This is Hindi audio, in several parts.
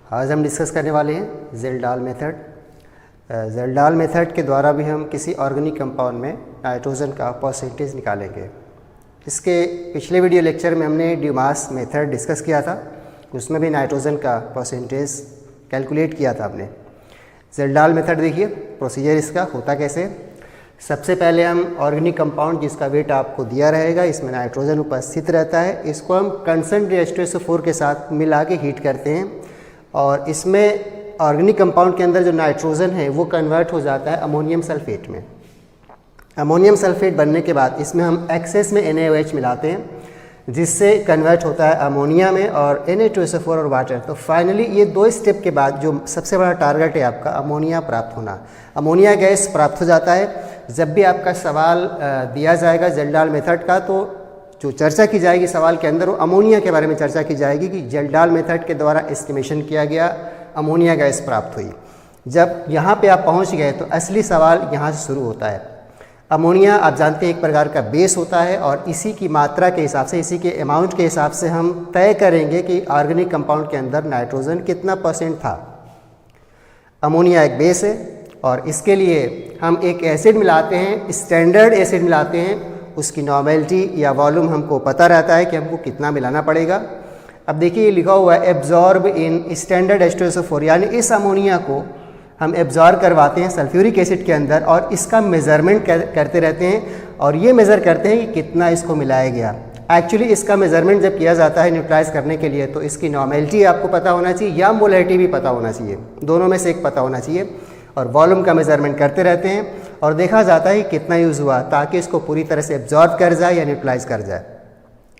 आज हम डिस्कस करने वाले हैं ज़ेल्डाल मेथड। ज़ेल्डाल मेथड के द्वारा भी हम किसी ऑर्गेनिक कंपाउंड में नाइट्रोजन का परसेंटेज निकालेंगे। इसके पिछले वीडियो लेक्चर में हमने ड्यूमास मेथड डिस्कस किया था, उसमें भी नाइट्रोजन का परसेंटेज कैलकुलेट किया था हमने। ज़ेल्डाल मेथड देखिए प्रोसीजर इसका होता कैसे। सबसे पहले हम ऑर्गेनिक कंपाउंड जिसका वेट आपको दिया रहेगा, इसमें नाइट्रोजन उपस्थित रहता है, इसको हम कंसंट्रेटेड H2SO4 के साथ मिला के हीट करते हैं और इसमें ऑर्गेनिक कंपाउंड के अंदर जो नाइट्रोजन है वो कन्वर्ट हो जाता है अमोनियम सल्फेट में। अमोनियम सल्फेट बनने के बाद इसमें हम एक्सेस में NaOH मिलाते हैं जिससे कन्वर्ट होता है अमोनिया में और Na2SO4 और वाटर। तो फाइनली ये दो स्टेप के बाद जो सबसे बड़ा टारगेट है आपका अमोनिया प्राप्त होना, अमोनिया गैस प्राप्त हो जाता है। जब भी आपका सवाल दिया जाएगा ज़ेल्डाल मेथड का, तो जो चर्चा की जाएगी सवाल के अंदर वो अमोनिया के बारे में चर्चा की जाएगी कि ज़ेल्डाल मेथड के द्वारा एस्टिमेशन किया गया अमोनिया गैस प्राप्त हुई। जब यहाँ पे आप पहुँच गए तो असली सवाल यहाँ से शुरू होता है। अमोनिया आप जानते हैं एक प्रकार का बेस होता है और इसी की मात्रा के हिसाब से, इसी के अमाउंट के हिसाब से हम तय करेंगे कि ऑर्गेनिक कंपाउंड के अंदर नाइट्रोजन कितना % था। अमोनिया एक बेस है और इसके लिए हम एक एसिड मिलाते हैं, स्टैंडर्ड एसिड मिलाते हैं। उसकी नॉर्मेलिटी या वॉल्यूम हमको पता रहता है कि हमको कितना मिलाना पड़ेगा। अब देखिए लिखा हुआ है एब्जॉर्ब इन स्टैंडर्ड H2SO4, यानी इस अमोनिया को हम एब्जॉर्ब करवाते हैं सल्फ्यूरिक एसिड के अंदर और इसका मेज़रमेंट करते रहते हैं और ये मेज़र करते हैं कि कितना इसको मिलाया गया। एक्चुअली इसका मेज़रमेंट जब किया जाता है न्यूट्रलाइज करने के लिए तो इसकी नॉर्मेलिटी आपको पता होना चाहिए या मोलैरिटी भी पता होना चाहिए, दोनों में से एक पता होना चाहिए। और वॉल्यूम का मेज़रमेंट करते रहते हैं और देखा जाता है कि कितना यूज़ हुआ ताकि इसको पूरी तरह से एब्जॉर्ब कर जाए या न्यूट्रलाइज कर जाए।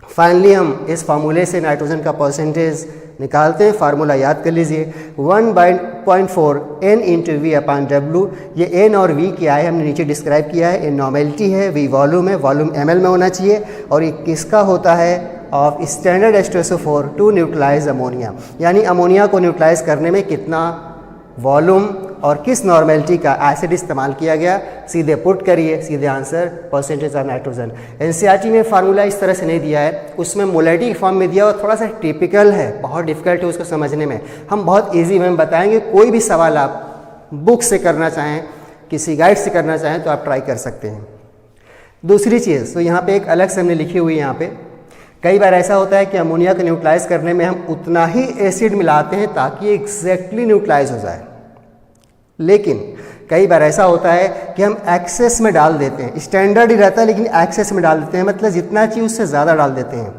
फाइनली हम इस फार्मूले से नाइट्रोजन का परसेंटेज निकालते हैं। फार्मूला याद कर लीजिए 1/0.4 N/V/W। ये N और V क्या है हमने नीचे डिस्क्राइब किया है। N नॉर्मेलिटी है, V वॉल्यूम है, वॉल्यूम ml में होना चाहिए और ये किसका होता है of standard H2SO4 to neutralize ammonia, यानी अमोनिया को न्यूट्रलाइज करने में कितना वॉल्यूम और किस नॉर्मेलिटी का एसिड इस्तेमाल किया गया। सीधे पुट करिए, सीधे answer percentage of nitrogen. NCERT में फार्मूला इस तरह से नहीं दिया है, उसमें मोलैरिटी की फॉर्म में दिया और थोड़ा सा टिपिकल है, बहुत डिफिकल्ट है उसको समझने में। हम बहुत इजी में बताएंगे। कोई भी सवाल आप बुक से करना चाहें, किसी गाइड से करना चाहें तो आप ट्राई कर सकते हैं। दूसरी चीज़ तो यहाँ पे एक अलग से हमने लिखी हुई है। यहाँ पे कई बार ऐसा होता है कि अमोनिया को न्यूट्रलाइज करने में हम उतना ही एसिड मिलाते हैं ताकि एग्जैक्टली न्यूट्रलाइज हो जाए, लेकिन कई बार ऐसा होता है कि हम एक्सेस में डाल देते हैं। स्टैंडर्ड ही रहता है लेकिन एक्सेस में डाल देते हैं, मतलब जितना चाहिए उससे ज़्यादा डाल देते हैं।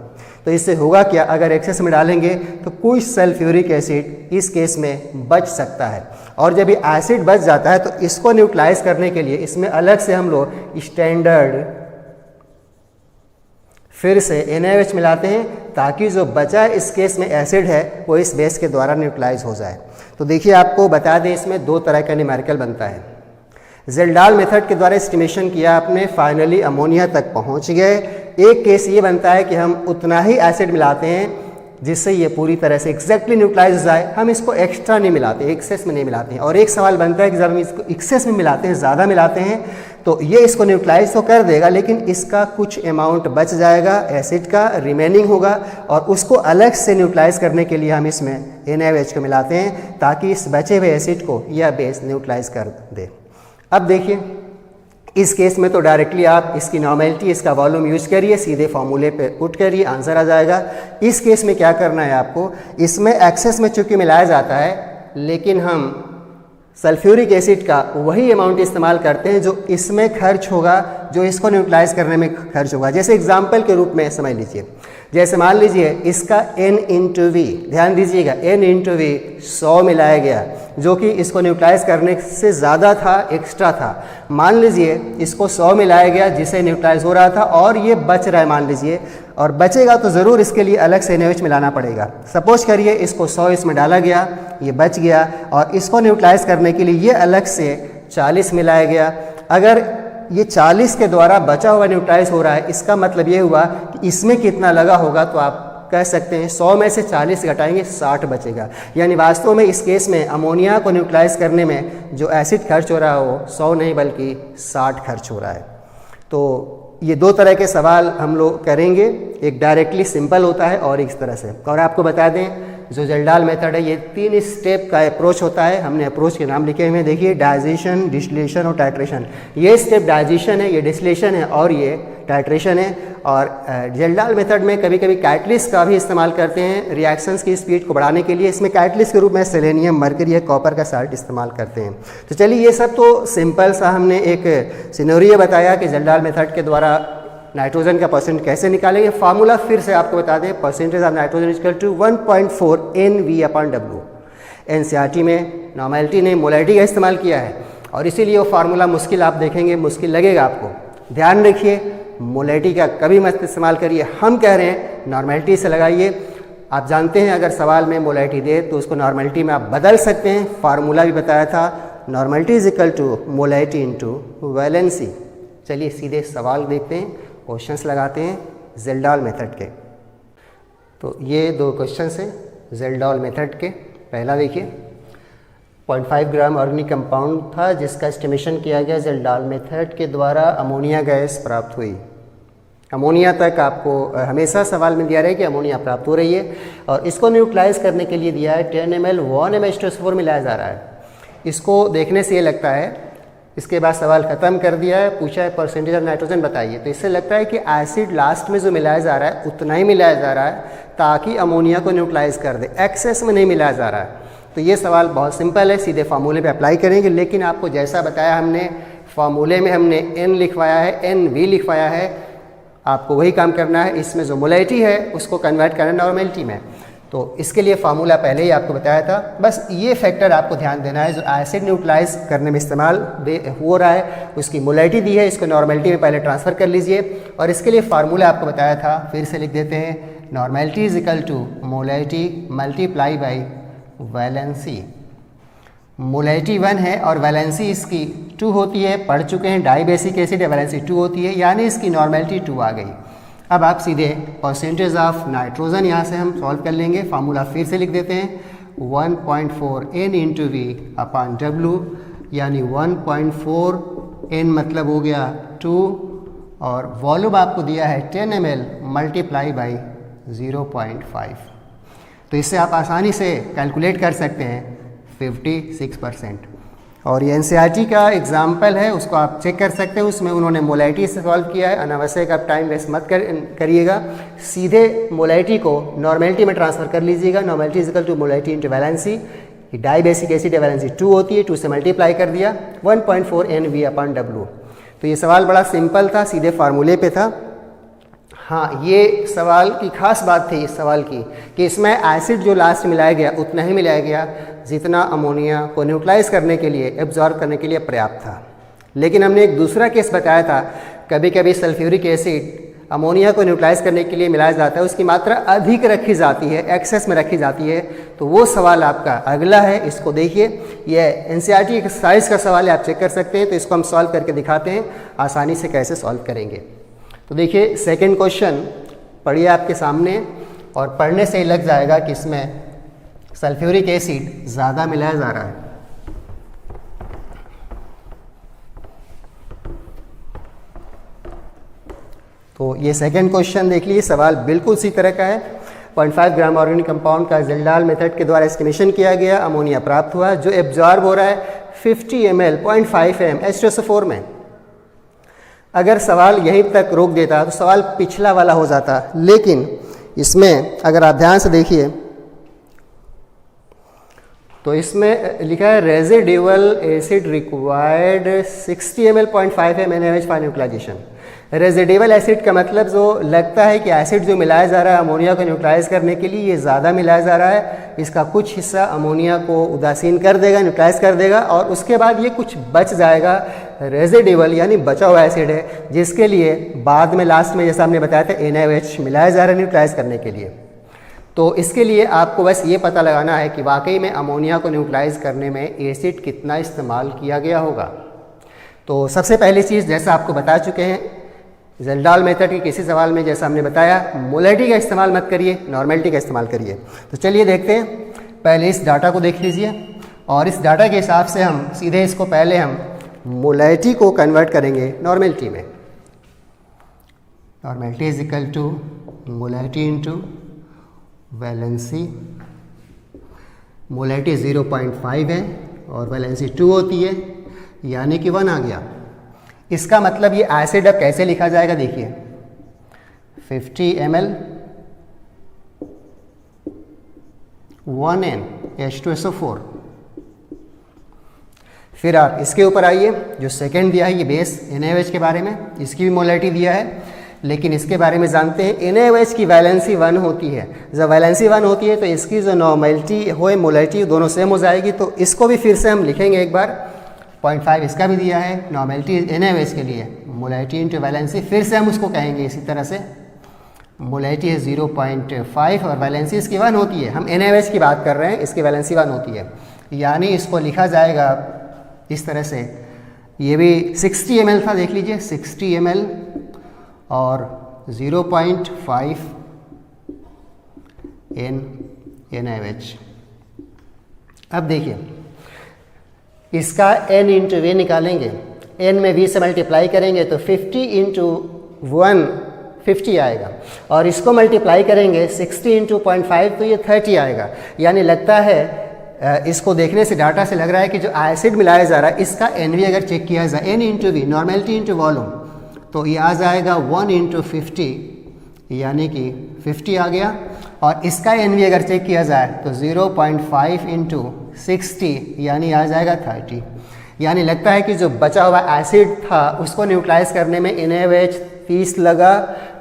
तो इससे होगा क्या, अगर एक्सेस में डालेंगे तो कुछ सल्फ्यूरिक एसिड इस केस में बच सकता है और जब ये एसिड बच जाता है तो इसको न्यूट्रलाइज करने के लिए इसमें अलग से हम लोग स्टैंडर्ड फिर से NaOH मिलाते हैं ताकि जो बचा इस केस में एसिड है वो इस बेस के द्वारा न्यूट्रलाइज हो जाए। तो देखिए आपको बता दें इसमें दो तरह का न्यूमेरिकल बनता है। ज़ेल्डाल मेथड के द्वारा एस्टिमेशन किया आपने, फाइनली अमोनिया तक पहुंच गए। एक केस ये बनता है कि हम उतना ही एसिड मिलाते हैं जिससे ये पूरी तरह से एग्जैक्टली न्यूट्रलाइज हो जाए, हम इसको एक्स्ट्रा नहीं मिलाते, एक्सेस में नहीं मिलाते हैं। और एक सवाल बनता है कि जब हम इसको एक्सेस में मिलाते हैं, ज़्यादा मिलाते हैं तो ये इसको न्यूट्रलाइज तो कर देगा लेकिन इसका कुछ अमाउंट बच जाएगा एसिड का, रिमेनिंग होगा और उसको अलग से न्यूट्रलाइज करने के लिए हम इसमें NaOH को मिलाते हैं ताकि इस बचे हुए एसिड को यह बेस न्यूट्रलाइज कर दे। अब देखिए इस केस में तो डायरेक्टली आप इसकी नॉर्मेलिटी, इसका वॉल्यूम यूज करिए, सीधे फॉर्मूले पे पुट करिए, आंसर आ जाएगा। इस केस में क्या करना है आपको, इसमें एक्सेस में चूँकि मिलाया जाता है लेकिन हम सल्फ्यूरिक एसिड का वही अमाउंट इस्तेमाल करते हैं जो इसमें खर्च होगा, जो इसको न्यूट्रलाइज करने में खर्च होगा। जैसे एग्जांपल के रूप में समझ लीजिए, जैसे मान लीजिए इसका N/V, ध्यान दीजिएगा N/V 100 मिलाया गया जो कि इसको न्यूट्रलाइज करने से ज़्यादा था, एक्स्ट्रा था। मान लीजिए इसको 100 मिलाया गया जिसे न्यूट्रलाइज हो रहा था और ये बच रहा है मान लीजिए, और बचेगा तो ज़रूर इसके लिए अलग से NaOH मिलाना पड़ेगा। सपोज करिए इसको 100 इसमें डाला गया, ये बच गया और इसको न्यूट्रलाइज करने के लिए ये अलग से 40 मिलाया गया। अगर ये 40 के द्वारा बचा हुआ न्यूट्रलाइज हो रहा है, इसका मतलब ये हुआ कि इसमें कितना लगा होगा, तो आप कह सकते हैं 100 में से 40 घटाएंगे 60 बचेगा। यानी वास्तव में इस केस में अमोनिया को न्यूट्रलाइज करने में जो एसिड खर्च हो रहा है वो 100 नहीं बल्कि 60 खर्च हो रहा है। तो ये दो तरह के सवाल हम लोग करेंगे, एक डायरेक्टली सिंपल होता है और इस तरह से। और आपको बता दें जो जेल्डाल मेथड है ये 3 स्टेप का अप्रोच होता है। हमने अप्रोच के नाम लिखे हुए हैं, देखिए डाइजेशन, डिस्टिलेशन और टाइट्रेशन। ये स्टेप डाइजेशन है, ये डिस्टिलेशन है और ये टाइट्रेशन है। और जेल्डाल मेथड में कभी कभी कैटलिस्ट का भी इस्तेमाल करते हैं रिएक्शंस की स्पीड को बढ़ाने के लिए। इसमें कैटलिस्ट के रूप में सेलेनियम, मरकरी या कॉपर का साल्ट इस्तेमाल करते हैं। तो चलिए ये सब तो सिंपल सा हमने एक सिनेरियो बताया कि जेल्डाल मेथड के द्वारा नाइट्रोजन का परसेंट कैसे निकालेंगे। फार्मूला फिर से आपको बता दें, percentage of nitrogen equal to 1.4 NV/W। NCERT में नॉर्मेलिटी ने मोलैरिटी का इस्तेमाल किया है और इसीलिए वो फार्मूला मुश्किल आप देखेंगे, मुश्किल लगेगा आपको। ध्यान रखिए, मोलैरिटी का कभी मत इस्तेमाल करिए। हम कह रहे हैं नॉर्मेलिटी से लगाइए। आप जानते हैं अगर सवाल में मोलैरिटी दे तो उसको नॉर्मेलिटी में आप बदल सकते हैं। फार्मूला भी बताया था, normality is equal to molarity into valency. चलिए सीधे सवाल देखते हैं, क्वेश्चंस लगाते हैं जेल्डाल मेथड के। तो ये 2 क्वेश्चंस हैं जेल्डाल मेथड के। पहला देखिए, 0.5 ग्राम ऑर्गेनिक कंपाउंड था जिसका एस्टिमेशन किया गया जेल्डाल मेथड के द्वारा अमोनिया गैस प्राप्त हुई। अमोनिया तक आपको हमेशा सवाल में दिया रहा है कि अमोनिया प्राप्त हो रही है और इसको न्यूट्रलाइज करने के लिए दिया है 10 ml 1 mH2SO4 मिलाया जा रहा है। इसको देखने से ये लगता है, इसके बाद सवाल ख़त्म कर दिया है, पूछा है परसेंटेज ऑफ नाइट्रोजन बताइए। तो इससे लगता है कि एसिड लास्ट में जो मिलाया जा रहा है उतना ही मिलाया जा रहा है ताकि अमोनिया को न्यूट्रलाइज कर दे, एक्सेस में नहीं मिलाया जा रहा है। तो ये सवाल बहुत सिंपल है, सीधे फार्मूले पे अप्लाई करेंगे। लेकिन आपको जैसा बताया हमने, फार्मूले में हमने N लिखवाया है, NV लिखवाया है, आपको वही काम करना है। इसमें जो मोलैरिटी है उसको कन्वर्ट करना नॉर्मेलिटी में। तो इसके लिए फार्मूला पहले ही आपको बताया था। बस ये फैक्टर आपको ध्यान देना है, जो एसिड न्यूट्रलाइज करने में इस्तेमाल हो रहा है उसकी मोलैरिटी दी है, इसको नॉर्मेलिटी में पहले ट्रांसफ़र कर लीजिए। और इसके लिए फार्मूला आपको बताया था, फिर से लिख देते हैं, normality is equal to molarity multiply by valency. Molarity 1 है और वैलेंसी इसकी 2 होती है, पढ़ चुके हैं, डाई बेसिक एसिड है, वैलेंसी 2 होती है, यानी इसकी नॉर्मेलिटी 2 आ गई। अब आप सीधे परसेंटेज ऑफ नाइट्रोजन यहाँ से हम सॉल्व कर लेंगे। फार्मूला फिर से लिख देते हैं, 1.4 N/V/W, यानी 1.4 N मतलब हो गया 2 और वॉल्यूम आपको दिया है 10 ml मल्टीप्लाई बाई 0.5। तो इससे आप आसानी से कैलकुलेट कर सकते हैं 56%। और ये एनसीईआरटी का एग्जाम्पल है, उसको आप चेक कर सकते हैं। उसमें उन्होंने मोलैरिटी से सॉल्व किया है। अनावश्यक आप टाइम वेस्ट मत करिएगा, सीधे मोलैरिटी को नॉर्मेलिटी में ट्रांसफ़र कर लीजिएगा। Normality is equal to molarity into valency. Di basic acid है, वैलेंसी 2 होती है, 2 से मल्टीप्लाई कर दिया, 1.4 NV/W। तो ये सवाल बड़ा सिंपल था, सीधे फार्मूले पे था। हाँ, ये सवाल की खास बात थी इस सवाल की कि इसमें एसिड जो लास्ट मिलाया गया उतना ही मिलाया गया जितना अमोनिया को न्यूट्रलाइज करने के लिए, एब्जॉर्ब करने के लिए पर्याप्त था। लेकिन हमने एक दूसरा केस बताया था, कभी कभी सल्फ्यूरिक एसिड अमोनिया को न्यूट्रलाइज करने के लिए मिलाया जाता है, उसकी मात्रा अधिक रखी जाती है, एक्सेस में रखी जाती है। तो वो सवाल आपका अगला है, इसको देखिए। यह एनसीईआरटी एक्सरसाइज का सवाल है, आप चेक कर सकते हैं। तो इसको हम सॉल्व करके दिखाते हैं आसानी से कैसे सॉल्व करेंगे। तो देखिए सेकंड क्वेश्चन पढ़िए आपके सामने, और पढ़ने से ही लग जाएगा कि इसमें सल्फ्यूरिक एसिड ज़्यादा मिलाया जा रहा है। तो ये सेकंड क्वेश्चन देख लीजिए, सवाल बिल्कुल उसी तरह का है। 0.5 ग्राम ऑर्गेनिक कंपाउंड का जेल्डाल मेथड के द्वारा एस्टिमेशन किया गया, अमोनिया प्राप्त हुआ जो एब्जॉर्ब हो रहा है 50 ml 0.5 m H2SO4 में। अगर सवाल यहीं तक रोक देता तो सवाल पिछला वाला हो जाता, लेकिन इसमें अगर आप ध्यान से देखिए तो इसमें लिखा है residual acid required 60 ml 0.5 m NaOH for neutralization. Residual acid का मतलब जो लगता है कि एसिड जो मिलाया जा रहा है अमोनिया को न्यूट्रलाइज करने के लिए, ये ज़्यादा मिलाया जा रहा है। इसका कुछ हिस्सा अमोनिया को उदासीन कर देगा, न्यूट्रलाइज कर देगा, और उसके बाद ये कुछ बच जाएगा, रेजिडुअल यानी बचा हुआ एसिड है, जिसके लिए बाद में लास्ट में जैसा हमने बताया था NaOH मिलाया जा रहा है न्यूट्रलाइज करने के लिए। तो इसके लिए आपको बस ये पता लगाना है कि वाकई में अमोनिया को न्यूट्रलाइज करने में एसिड कितना इस्तेमाल किया गया होगा। तो सबसे पहली चीज़ जैसा आपको बता चुके हैं, जेल्डाल मेथड के किसी सवाल में जैसा हमने बताया, मोलैरिटी का इस्तेमाल मत करिए, नॉर्मेलिटी का इस्तेमाल करिए। तो चलिए देखते हैं, पहले इस डाटा को देख लीजिए और इस डाटा के हिसाब से हम सीधे इसको पहले हम मोलैरिटी को कन्वर्ट करेंगे नॉर्मेलिटी में। Normality is equal to molarity into valency molarity 0.5 है और वैलेंसी 2 होती है, यानी कि 1 आ गया। इसका मतलब ये एसिड अब कैसे लिखा जाएगा, देखिए 50 ml 1N H2SO4। फिर आप इसके ऊपर आइए, जो सेकंड दिया है ये बेस NaOH के बारे में, इसकी भी मोलैरिटी दिया है, लेकिन इसके बारे में जानते हैं NaOH की वैलेंसी 1 होती है। जब वैलेंसी 1 होती है तो इसकी जो नॉर्मेलिटी हो मोलैरिटी दोनों सेम हो जाएगी। तो इसको भी फिर से हम लिखेंगे एक बार, 0.5 इसका भी दिया है, नॉर्मेलिटी NaOH के लिए, मोलैरिटी इंटू वैलेंसी, फिर से हम उसको कहेंगे इसी तरह से, मोलैरिटी है 0.5 और वैलेंसी इसकी 1 होती है। हम NaOH की बात कर रहे हैं, इसकी वैलेंसी 1 होती है, यानी इसको लिखा जाएगा इस तरह से। ये भी 60 ml था, देख लीजिए 60 ml और 0.5 NaOH। अब देखिए इसका n इंटू वी निकालेंगे, n में v से मल्टीप्लाई करेंगे तो 50 इंटू 1 50 आएगा, और इसको मल्टीप्लाई करेंगे 60 इंटू 0.5 तो ये 30 आएगा। यानी लगता है इसको देखने से, डाटा से लग रहा है कि जो एसिड मिलाया जा रहा है इसका NV अगर चेक किया जाए, n into V normality into volume, तो ये आ जाएगा 1 इंटू 50, यानी कि 50 आ गया। और इसका NV अगर चेक किया जाए तो 0.5 इंटू 60, यानी आ जाएगा 30। यानी लगता है कि जो बचा हुआ एसिड था उसको न्यूट्रलाइज करने में NaOH 30 लगा,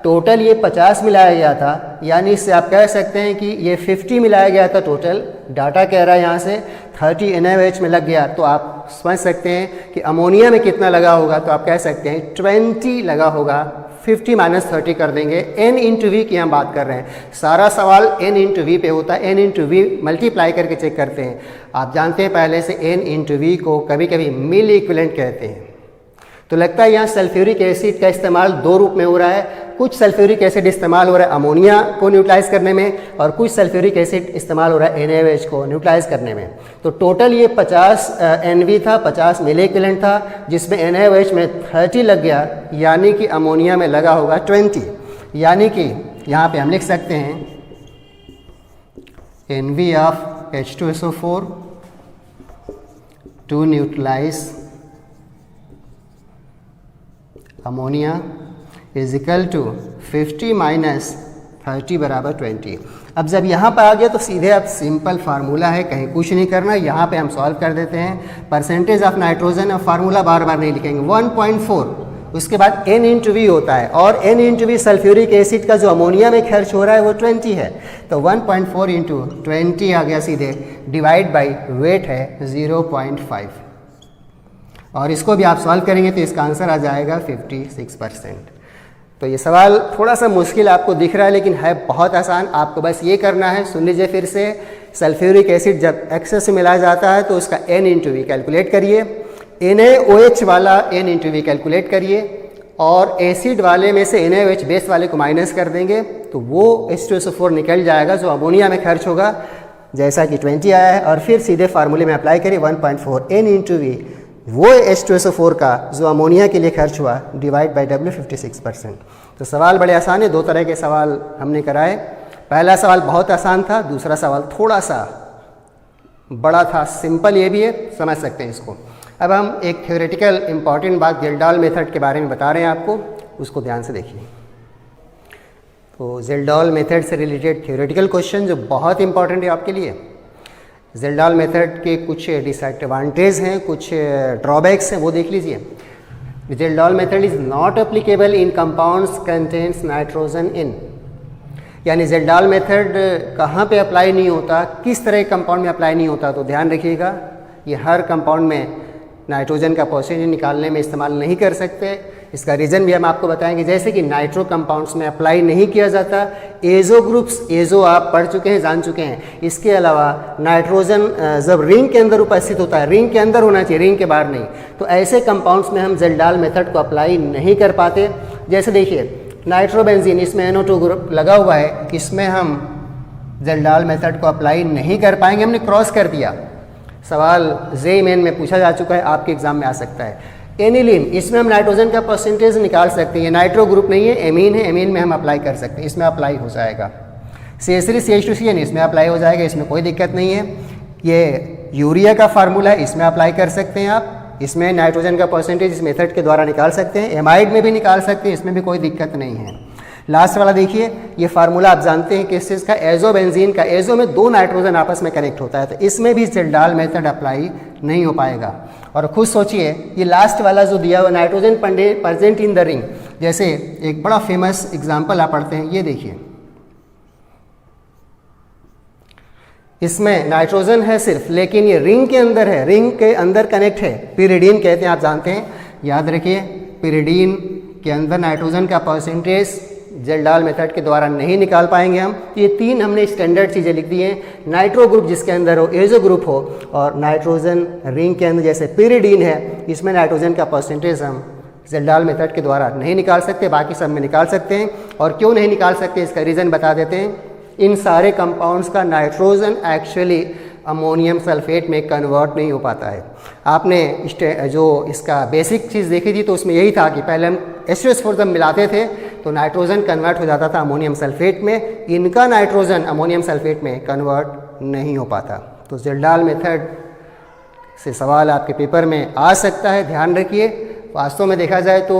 टोटल ये 50 मिलाया गया था। यानी इससे आप कह सकते हैं कि ये 50 मिलाया गया था टोटल, डाटा कह रहा है यहाँ से 30 NaOH में लग गया। तो आप समझ सकते हैं कि अमोनिया में कितना लगा होगा, तो आप कह सकते हैं 20 लगा होगा। 50 माइनस 30 कर देंगे, n इंटू वी की हम बात कर रहे हैं, सारा सवाल n इंटू वी पे होता है, n इंटू वी मल्टीप्लाई करके चेक करते हैं। आप जानते हैं पहले से n इंटू वी को कभी कभी मिल इक्विवेलेंट कहते हैं। तो लगता है यहाँ सल्फ्यूरिक एसिड का इस्तेमाल दो रूप में हो रहा है, कुछ सल्फ्यूरिक एसिड इस्तेमाल हो रहा है अमोनिया को न्यूट्रलाइज करने में, और कुछ सल्फ्यूरिक एसिड इस्तेमाल हो रहा है NaOH को न्यूट्रलाइज करने में। तो टोटल ये 50 NV था, 50 मिल इक्विवेलेंट था, जिसमें NaOH में 30 लग गया, यानी कि अमोनिया में लगा होगा 20। यानी कि यहाँ पे हम लिख सकते हैं NV of H2SO4 to neutralize ammonia is equal to 50 minus 30 बराबर 20। अब जब यहाँ पर आ गया तो सीधे अब सिंपल फार्मूला है, कहीं कुछ नहीं करना, यहाँ पे हम सॉल्व कर देते हैं। परसेंटेज ऑफ नाइट्रोजन, और फार्मूला बार बार नहीं लिखेंगे, 1.4, उसके बाद n इंटू वी होता है, और n into V sulphuric acid का जो अमोनिया में खर्च हो रहा है वो 20 है। तो 1.4 इंटू 20 आ गया सीधे, डिवाइड बाई वेट है 0.5, और इसको भी आप सॉल्व करेंगे तो इसका आंसर आ जाएगा 56%। तो ये सवाल थोड़ा सा मुश्किल आपको दिख रहा है, लेकिन है बहुत आसान। आपको बस ये करना है, सुन लीजिए फिर से, सल्फ्यूरिक एसिड जब एक्सेस में मिलाया जाता है तो उसका n इंटू वी कैलकुलेट करिए, NaOH वाला n इंटू वी कैलकुलेट करिए, और एसिड वाले में से NaOH बेस वाले को माइनस कर देंगे तो वो H2SO4 निकल जाएगा जो अमोनिया में खर्च होगा, जैसा कि 20 आया है। और फिर सीधे फार्मूले में अप्लाई करिए 1.4 n इंटू वी, वो H2SO4 का जो अमोनिया के लिए खर्च हुआ, डिवाइड बाई W 56%। तो सवाल बड़े आसान है, दो तरह के सवाल हमने कराए। पहला सवाल बहुत आसान था, दूसरा सवाल थोड़ा सा बड़ा था, सिंपल ये भी है, समझ सकते हैं इसको। अब हम एक थ्योरेटिकल इंपॉर्टेंट बात ज़ेल्डॉल मेथड के बारे में बता रहे हैं आपको, उसको ध्यान से देखिए। तो ज़ेल्डॉल मेथड से रिलेटेड थ्योरेटिकल क्वेश्चन जो बहुत इंपॉर्टेंट है आपके लिए। ज़ेल्डॉल मेथड के कुछ डिसएडवांटेज हैं, कुछ ड्रॉबैक्स हैं, वो देख लीजिए। Kjeldahl method is not applicable in compounds contains nitrogen in, यानी ज़ेल्डॉल मेथड कहाँ पे अप्लाई नहीं होता, किस तरह के कंपाउंड में अप्लाई नहीं होता, तो ध्यान रखिएगा। ये हर कंपाउंड में नाइट्रोजन का परसेंटेज निकालने में इस्तेमाल नहीं कर सकते। इसका रीज़न भी हम आपको बताएंगे, जैसे कि नाइट्रो कंपाउंड्स में अप्लाई नहीं किया जाता। एजो ग्रुप्स, एजो आप पढ़ चुके हैं, जान चुके हैं। इसके अलावा नाइट्रोजन जब रिंग के अंदर उपस्थित होता है, रिंग के अंदर होना चाहिए, रिंग के बाहर नहीं, तो ऐसे कंपाउंड्स में हम ज़ेल्डॉल मेथड को अप्लाई नहीं कर पाते। जैसे देखिए नाइट्रोबेंजीन, इसमें NO2 ग्रुप लगा हुआ है, इसमें हम ज़ेल्डॉल मेथड को अप्लाई नहीं कर पाएंगे, हमने क्रॉस कर दिया। सवाल JEE मेन में पूछा जा चुका है, आपके एग्जाम में आ सकता है। एनिलीन, इसमें हम नाइट्रोजन का परसेंटेज निकाल सकते हैं, नाइट्रो ग्रुप नहीं है, एमीन है, एमीन में हम अप्लाई कर सकते हैं, इसमें अप्लाई हो जाएगा। CH3CH2CN इसमें अप्लाई हो जाएगा, इसमें कोई दिक्कत नहीं है। ये यूरिया का फार्मूला है, इसमें अप्लाई कर सकते हैं आप। इसमें नाइट्रोजन का परसेंटेज इस मेथड के द्वारा निकाल सकते हैं। एमाइड में भी निकाल सकते हैं, इसमें भी कोई दिक्कत नहीं है। लास्ट वाला देखिए, ये फार्मूला आप जानते हैं किस चीज़ का, एजो बेंजीन का। एजो में 2 नाइट्रोजन आपस में कनेक्ट होता है, तो इसमें भी जेल्डाल मेथड अप्लाई नहीं हो पाएगा। और खुद सोचिए, ये लास्ट वाला जो दिया हुआ nitrogen present in the ring, जैसे एक बड़ा फेमस एग्जाम्पल आप पढ़ते हैं, ये देखिए, इसमें नाइट्रोजन है सिर्फ, लेकिन ये रिंग के अंदर है, रिंग के अंदर कनेक्ट है। पिरिडीन कहते हैं, आप जानते हैं, याद रखिए, पिरिडीन के अंदर नाइट्रोजन का परसेंटेज जेल्डाल मेथड के द्वारा नहीं निकाल पाएंगे हम। ये 3 हमने स्टैंडर्ड चीज़ें लिख दी हैं। नाइट्रो ग्रुप जिसके अंदर हो, एजो ग्रुप हो, और नाइट्रोजन रिंग के अंदर जैसे पिरिडीन है, इसमें नाइट्रोजन का परसेंटेज हम जेल्डाल मेथड के द्वारा नहीं निकाल सकते, बाकी सब में निकाल सकते हैं। और क्यों नहीं निकाल सकते, इसका रीज़न बता देते हैं। इन सारे कंपाउंड्स का नाइट्रोजन एक्चुअली अमोनियम सल्फेट में कन्वर्ट नहीं हो पाता है। आपने जो इसका बेसिक चीज़ देखी थी, तो उसमें यही था कि पहले हम H2SO4 जब मिलाते थे तो नाइट्रोजन कन्वर्ट हो जाता था अमोनियम सल्फेट में। इनका नाइट्रोजन अमोनियम सल्फेट में कन्वर्ट नहीं हो पाता। तो जेल्डाल मेथड से सवाल आपके पेपर में आ सकता है, ध्यान रखिए। वास्तव में देखा जाए तो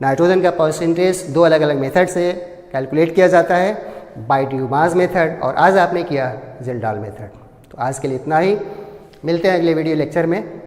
नाइट्रोजन का परसेंटेज 2 अलग अलग मेथड से कैलकुलेट किया जाता है, बाय ड्यूमास मेथड, और आज आपने किया जेल्डाल मेथड। तो आज के लिए इतना ही, मिलते हैं अगले वीडियो लेक्चर में।